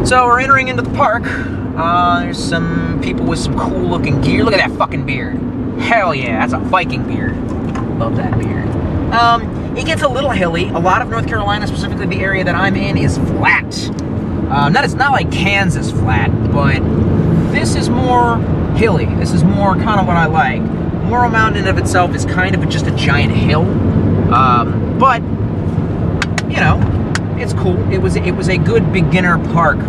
So we're entering into the park. There's some people with some cool looking gear. Look at that fucking beard. Hell yeah, that's a Viking beard. Love that beard. It gets a little hilly. A lot of North Carolina, specifically the area that I'm in, is flat. It's not like Kansas flat, but this is more hilly. This is more kind of what I like. Morrow Mountain in of itself is kind of just a giant hill. But, you know, it's cool. It was a good beginner park.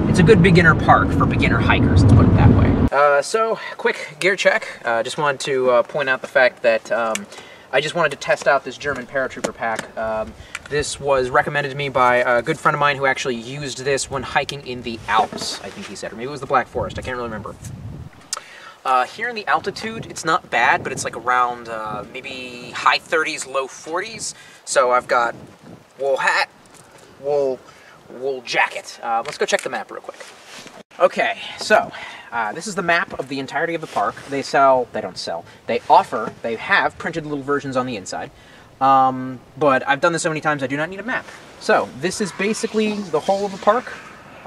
It's a good beginner park for beginner hikers, let's put it that way. So, quick gear check. Just wanted to point out the fact that I just wanted to test out this German paratrooper pack. This was recommended to me by a good friend of mine who actually used this when hiking in the Alps, I think he said, or maybe it was the Black Forest, I can't really remember. Here in the altitude, it's not bad, but it's like around maybe high 30s, low 40s. So I've got wool hat, wool jacket. Let's go check the map real quick. Okay, so this is the map of the entirety of the park. They have printed little versions on the inside. But I've done this so many times I do not need a map. So this is basically the whole of the park.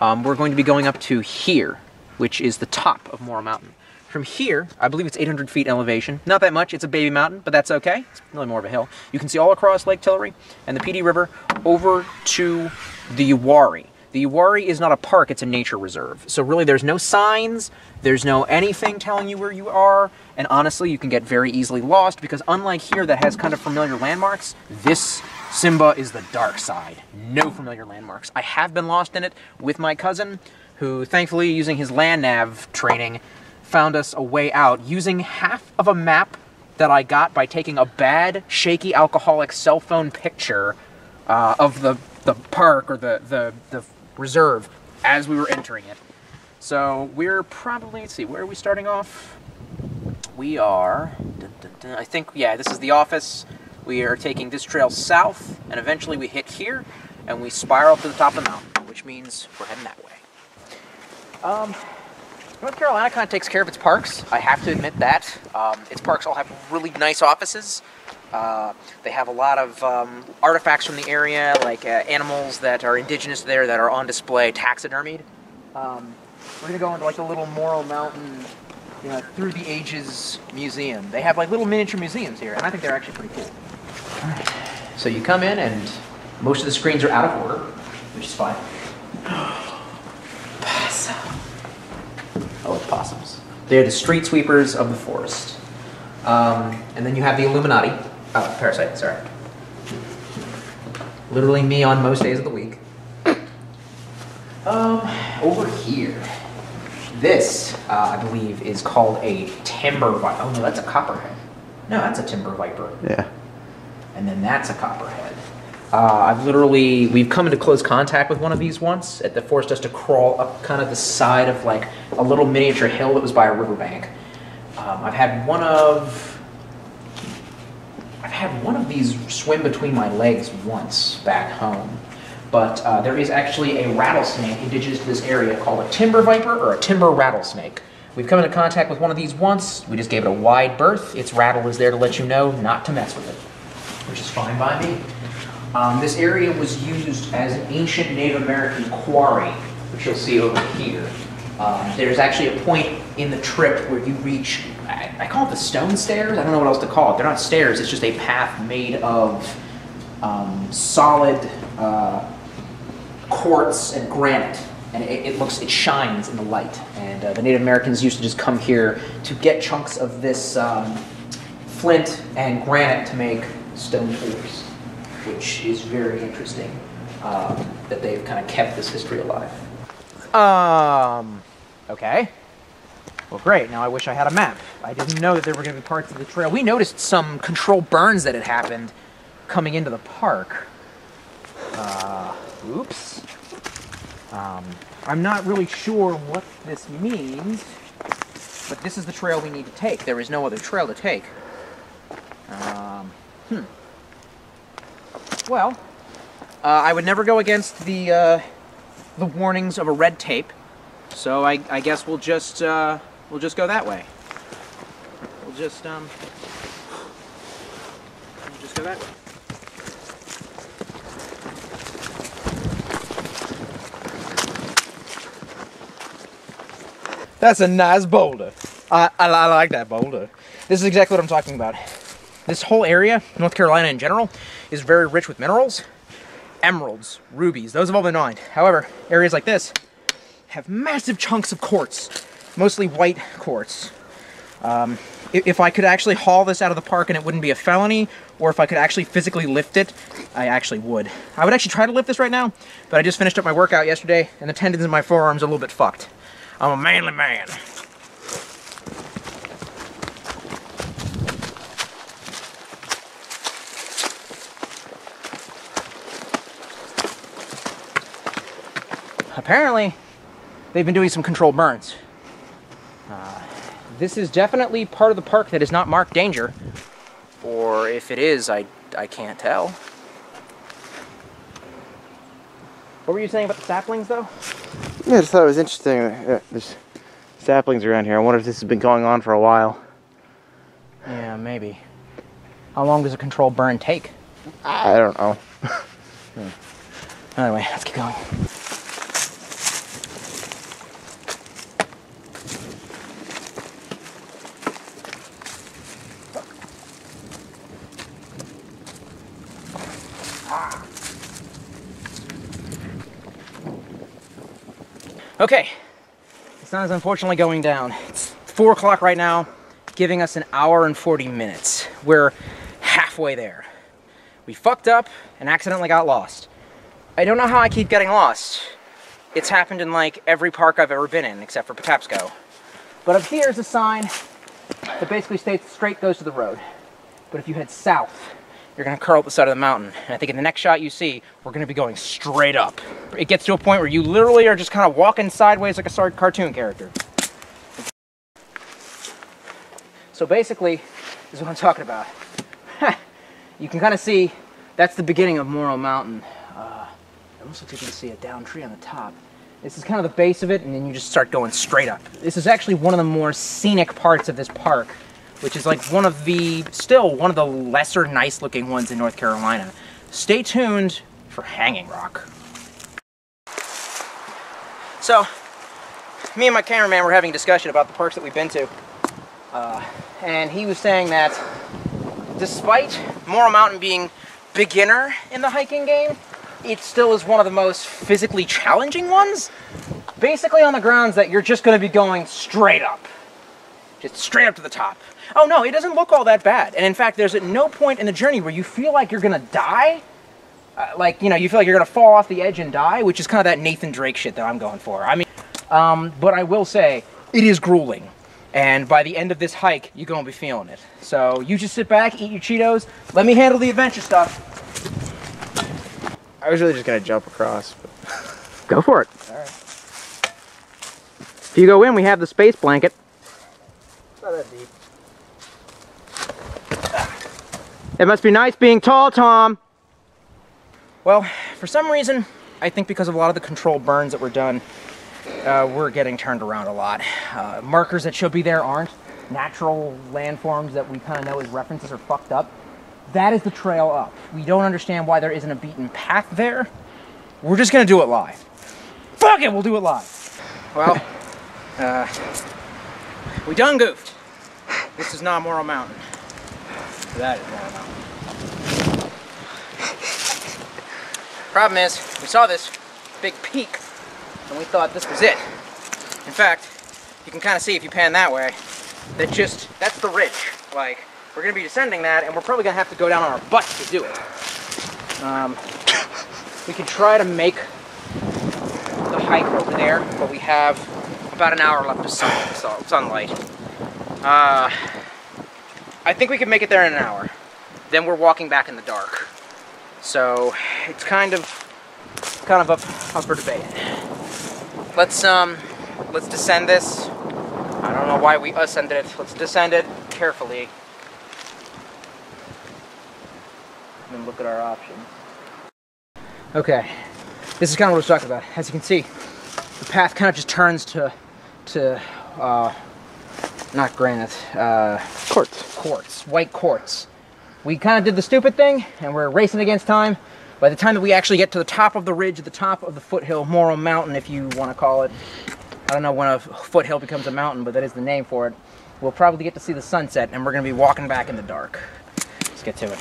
We're going to be going up to here, which is the top of Morrow Mountain. From here, I believe it's 800 feet elevation. Not that much, it's a baby mountain, but that's okay. It's really more of a hill. You can see all across Lake Tillery and the PD River over to the Uwharrie. The Uwharrie is not a park, it's a nature reserve. So really there's no signs, there's no anything telling you where you are, and honestly you can get very easily lost because unlike here that has kind of familiar landmarks, this Simba is the dark side. No familiar landmarks. I have been lost in it with my cousin, who thankfully using his land nav training found us a way out using half of a map that I got by taking a bad, shaky, alcoholic cell phone picture of the park or the reserve as we were entering it. So we're probably, let's see, where are we starting off? We are, I think, yeah, this is the office. We are taking this trail south, and eventually we hit here, and we spiral to the top of the mountain, which means we're heading that way. North Carolina kind of takes care of its parks. I have to admit that. Its parks all have really nice offices. They have a lot of artifacts from the area, like animals that are indigenous there that are on display, taxidermied. We're going to go into like the little Morrow Mountain, you know, Through the Ages museum. They have like little miniature museums here, and I think they're actually pretty cool. All right. So you come in, and most of the screens are out of order, which is fine. Oh, it's possums. They're the street sweepers of the forest. And then you have the Illuminati. Oh, Parasite, sorry. Literally me on most days of the week. Over here. This, I believe, is called a timber viper. Oh no, that's a copperhead. No, that's a timber viper. Yeah. And then that's a copperhead. We've come into close contact with one of these once. That forced us to crawl up kind of the side of like a little miniature hill that was by a riverbank. I've had one of these swim between my legs once back home. But there is actually a rattlesnake indigenous to this area called a timber viper or a timber rattlesnake. We've come into contact with one of these once. We just gave it a wide berth. Its rattle is there to let you know not to mess with it, which is fine by me. This area was used as an ancient Native American quarry, which you'll see over here. There's actually a point in the trip where you reach, I call it the stone stairs? I don't know what else to call it. They're not stairs, it's just a path made of solid quartz and granite. And it shines in the light. And the Native Americans used to just come here to get chunks of this flint and granite to make stone tools, which is very interesting that they've kind of kept this history alive. Okay. Well, great. Now I wish I had a map. I didn't know that there were going to be parts of the trail. We noticed some controlled burns that had happened coming into the park. Oops. I'm not really sure what this means, but this is the trail we need to take. There is no other trail to take. Well, I would never go against the warnings of a red tape, so I guess we'll just go that way. We'll just go that way. That's a nice boulder. I like that boulder. This is exactly what I'm talking about. This whole area, North Carolina in general, is very rich with minerals. Emeralds, rubies, those have all been mined. However, areas like this have massive chunks of quartz, mostly white quartz. If I could actually haul this out of the park and it wouldn't be a felony, or if I could actually physically lift it, I actually would. I would actually try to lift this right now, but I just finished up my workout yesterday, and the tendons in my forearms are a little bit fucked. I'm a manly man. Apparently, they've been doing some controlled burns. This is definitely part of the park that is not marked danger. Or if it is, I can't tell. What were you saying about the saplings, though? Yeah, I just thought it was interesting. There's saplings around here. I wonder if this has been going on for a while. Yeah, maybe. How long does a controlled burn take? I don't know. Anyway, let's keep going. Okay, the sun is unfortunately going down. It's 4 o'clock right now, giving us an hour and 40 minutes. We're halfway there. We fucked up and accidentally got lost. I don't know how I keep getting lost. It's happened in like every park I've ever been in, except for Patapsco. But up here is a sign that basically states straight goes to the road. But if you head south, you're gonna curl up the side of the mountain. And I think in the next shot you see, we're gonna be going straight up. It gets to a point where you literally are just kind of walking sideways like a cartoon character. So basically, this is what I'm talking about. You can kind of see, that's the beginning of Morrow Mountain. I almost looks like you can see a down tree on the top. This is kind of the base of it, and then you just start going straight up. This is actually one of the more scenic parts of this park, which is like still one of the lesser nice looking ones in North Carolina. Stay tuned for Hanging Rock. So, me and my cameraman were having a discussion about the parks that we've been to. And he was saying that despite Morrow Mountain being beginner in the hiking game, it still is one of the most physically challenging ones. Basically on the grounds that you're just going to be going straight up. Just straight up to the top. Oh no, it doesn't look all that bad. And in fact, there's at no point in the journey where you feel like you're gonna die. Like, you know, you feel like you're gonna fall off the edge and die, which is kind of that Nathan Drake shit that I'm going for. I mean, but I will say, it is grueling. And by the end of this hike, you're gonna be feeling it. So you just sit back, eat your Cheetos, let me handle the adventure stuff. I was really just gonna jump across. But... Go for it. All right. If you go in, we have the space blanket. Not that deep. It must be nice being tall, Tom. Well, for some reason, I think because of a lot of the controlled burns that were done, we're getting turned around a lot. Markers that should be there aren't. Natural landforms that we kind of know as references are fucked up. That is the trail up. We don't understand why there isn't a beaten path there. We're just gonna do it live. Fuck it, we'll do it live. Well, we done goofed. This is not Morrow Mountain. That is Morrow Mountain. Problem is, we saw this big peak, and we thought this was it. In fact, you can kind of see if you pan that way, that's the ridge. Like, we're gonna be descending that, and we're probably gonna have to go down on our butts to do it. We can try to make the hike over there, but we have about an hour left of sunlight. I think we can make it there in an hour. Then we're walking back in the dark. So it's kind of up for debate. Let's descend this. I don't know why we ascended it. Let's descend it carefully. And then look at our options. Okay, this is kind of what I was talking about. As you can see, the path kind of just turns to not granite, quartz, white quartz. We kind of did the stupid thing, and we're racing against time. By the time that we actually get to the top of the ridge, at the top of the foothill, Morrow Mountain, if you want to call it, I don't know when a foothill becomes a mountain, but that is the name for it. We'll probably get to see the sunset, and we're going to be walking back in the dark. Let's get to it.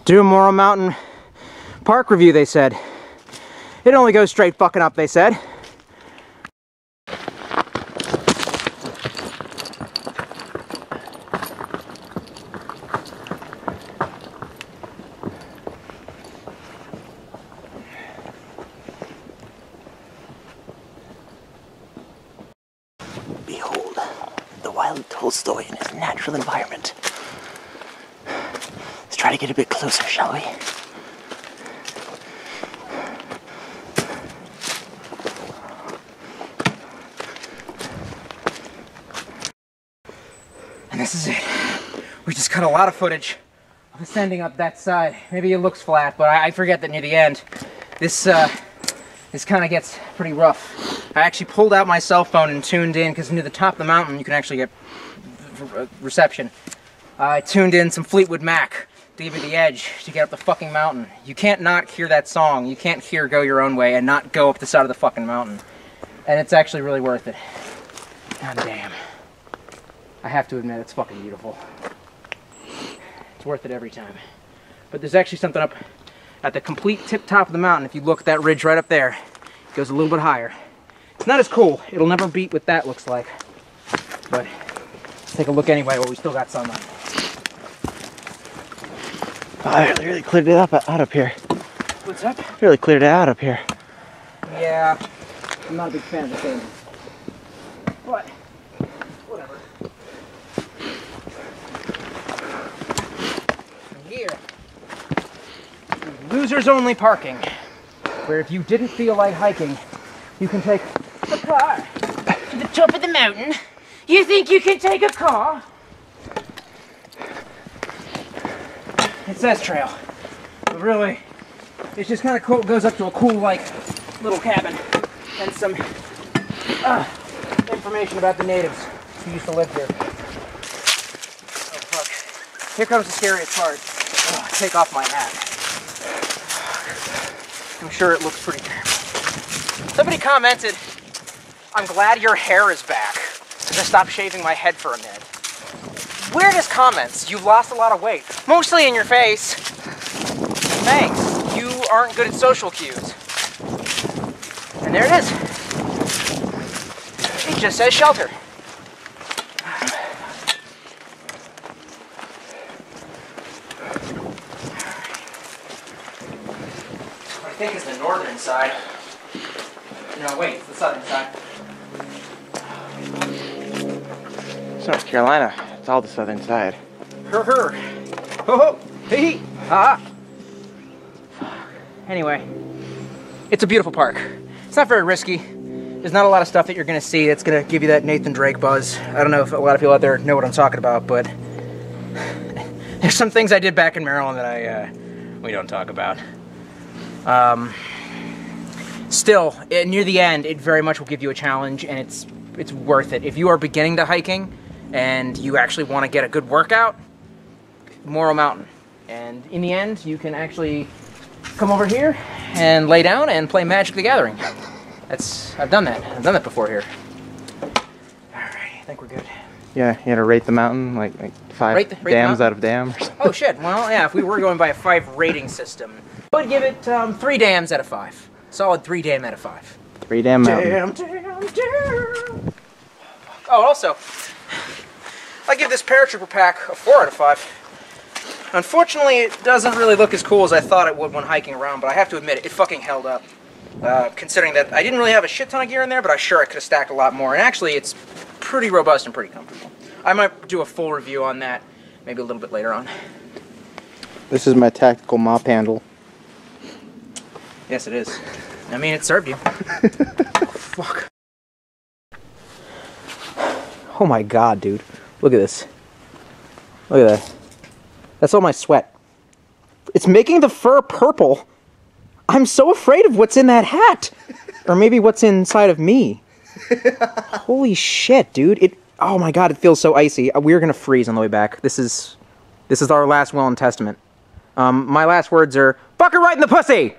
Do a Morrow Mountain Park review, they said. It only goes straight fucking up, they said. Behold, the wild Tolstoy in his natural environment. Let's try to get a bit closer, shall we? And this is it. We just cut a lot of footage of ascending up that side. Maybe it looks flat, but I forget that near the end, this kind of gets pretty rough. I actually pulled out my cell phone and tuned in, because near the top of the mountain you can actually get reception. I tuned in some Fleetwood Mac to give you the edge to get up the fucking mountain. You can't not hear that song. You can't hear Go Your Own Way and not go up the side of the fucking mountain. And it's actually really worth it. God damn. I have to admit, it's fucking beautiful. It's worth it every time. But there's actually something up at the complete tip top of the mountain. If you look at that ridge right up there, it goes a little bit higher. It's not as cool. It'll never beat what that looks like. But let's take a look anyway while we still got sunlight. Oh, I really cleared it out up here. What's up? Really cleared it out up here. Yeah, I'm not a big fan of the thing. But, whatever. From here, losers only parking, where if you didn't feel like hiking, you can take a car to the top of the mountain. You think you can take a car? It says trail, but really, it's just kind of cool. It goes up to a cool, like, little cabin and some information about the natives who used to live here. Oh fuck! Here comes the scariest part. Oh, take off my hat. I'm sure it looks pretty terrible. Somebody commented, "I'm glad your hair is back, because I stopped shaving my head for a minute." Weirdest comments. You lost a lot of weight. Mostly in your face. Thanks. You aren't good at social cues. And there it is. It just says shelter. What I think is the northern side. No, wait, it's the southern side. It's North Carolina. It's all the southern side. Ho ho, hee ha. Anyway, it's a beautiful park. It's not very risky. There's not a lot of stuff that you're gonna see that's gonna give you that Nathan Drake buzz. I don't know if a lot of people out there know what I'm talking about, but there's some things I did back in Maryland that we don't talk about. Still, near the end, it very much will give you a challenge, and it's worth it. If you are beginning to hiking, and you actually want to get a good workout, Morrow Mountain. And in the end, you can actually come over here and lay down and play Magic the Gathering. I've done that. I've done that before here. Alright, I think we're good. Yeah, you had to rate the mountain, like 5 rate dams out of dam or something. Oh shit, well yeah, if we were going by a 5 rating system, I would give it 3 dams out of 5. Solid 3 dam out of 5. 3 dam mountain. Damn. Oh, also, I give this paratrooper pack a 4 out of 5. Unfortunately, it doesn't really look as cool as I thought it would when hiking around, but I have to admit, it fucking held up. Considering that I didn't really have a shit ton of gear in there, but I'm sure I could have stacked a lot more, and actually, it's pretty robust and pretty comfortable. I might do a full review on that, maybe a little bit later on. This is my tactical mop handle. Yes, it is. I mean, it served you. Oh, fuck. Oh my god, dude. Look at this. Look at that. That's all my sweat. It's making the fur purple. I'm so afraid of what's in that hat. Or maybe what's inside of me. Holy shit, dude. Oh my god, it feels so icy. We're gonna freeze on the way back. This is our last will and testament. My last words are, fuck her right in the pussy!